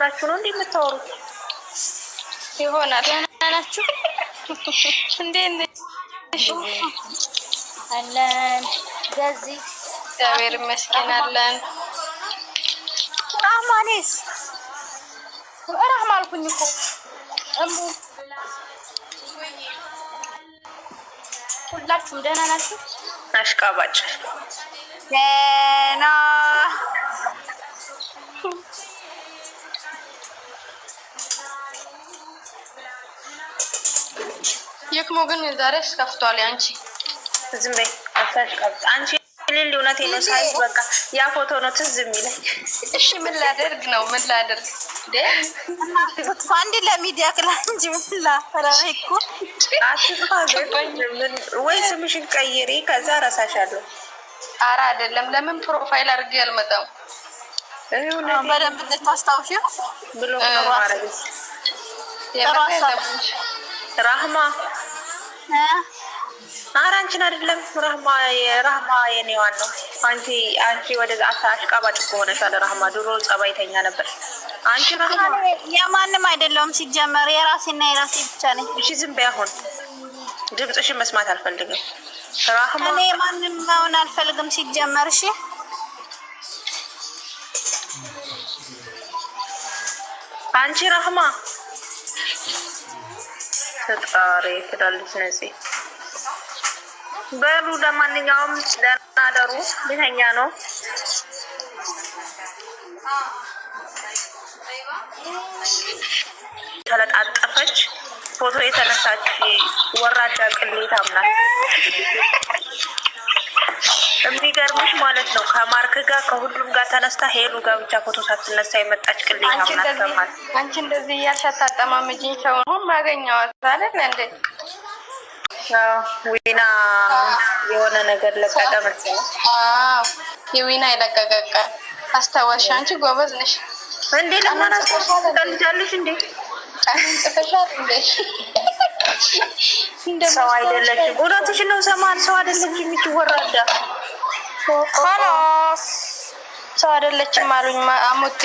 እያወራችሁ ነው እንዴ የምታወሩት? ይሆናል። ደህና ናችሁ? እንዴት ነሽ? አለን ገዚህ እግዚአብሔር ይመስገን አለን። ራህማኔስ ራህማ አልኩኝ እኮ እሙ ሁላችሁም ደህና ናችሁ? አሽቃባጭ ደህና የክሞ ግን ዛሬስ ከፍቷል። አንቺ ዝም በይ አታሽቃብጥ አንቺ። ሊሊ እውነቴን ነው ሳይሽ በቃ ያ ፎቶ ነው ትዝ የሚለኝ። እሺ ምን ላደርግ ነው? ምን ላደርግ አንድ ለሚዲያ ክላንጅ ብላ ፈራይኩ ወይ ስምሽን ቀይሪ ከዛ ረሳሻለሁ። ኧረ አይደለም። ለምን ፕሮፋይል አድርጌ አልመጣም? በደንብ እንድታስታውሺው ብሎ ማረግ ራህማ ኧረ አንቺን አይደለም ራህማ የኔዋን ነው። አንቺ ወደ አሽቃባጭ እኮ ሆነሻል። ራህማ ድሮ ጸባይተኛ ነበር። አንቺ ራህማ የማንም አይደለሁም ሲጀመር የራሴና የራሴ ብቻ ነኝ። እሺ ዝም በይ አሁን ድምፅሽን መስማት አልፈልግም። ራህማ እኔ ማንም መሆን አልፈልግም ሲጀመር። እሺ አንቺ ራህማ ተጣሪ ትላለች ነፂ። በሉ ለማንኛውም ደህና ደሩ። ቤተኛ ነው ተለጣጠፈች ፎቶ የተነሳች ወራዳ ቅሌታም ናት። የሚገርምሽ ማለት ነው ከማርክ ጋር ከሁሉም ጋር ተነስታ ሄሉ ጋር ብቻ ፎቶ ሳትነሳ የመጣች ቅሌታም ናት። ተማል አንቺ እንደዚህ እያሻታጠማምጂኝ ሰው ነው ማገኘዋት አይደል እንዴ? ዊና የሆነ ነገር ለቀቀ መሰለኝ። የዊና ይለቀቀቀ አስታዋሽ። አንቺ ጎበዝ ነሽ እንዴ? ለማን አስታውሻለሽ እንዴ? ጽፈሻል እንዴ? ሰው አይደለችም። እውነትሽን ነው። ሰማን ሰው አይደለችም። የምትወራዳ خلاص ሰው አይደለችም አሉኝ አሙቲ።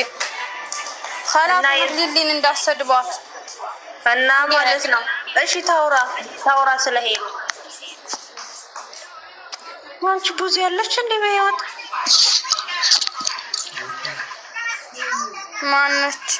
خلاص ሊሊን እንዳሰድባት እና ማለት ነው። እሺ ታውራ ስለሄዱ አንቺ ብዙ ያለች እንዴ? በያት ማነች?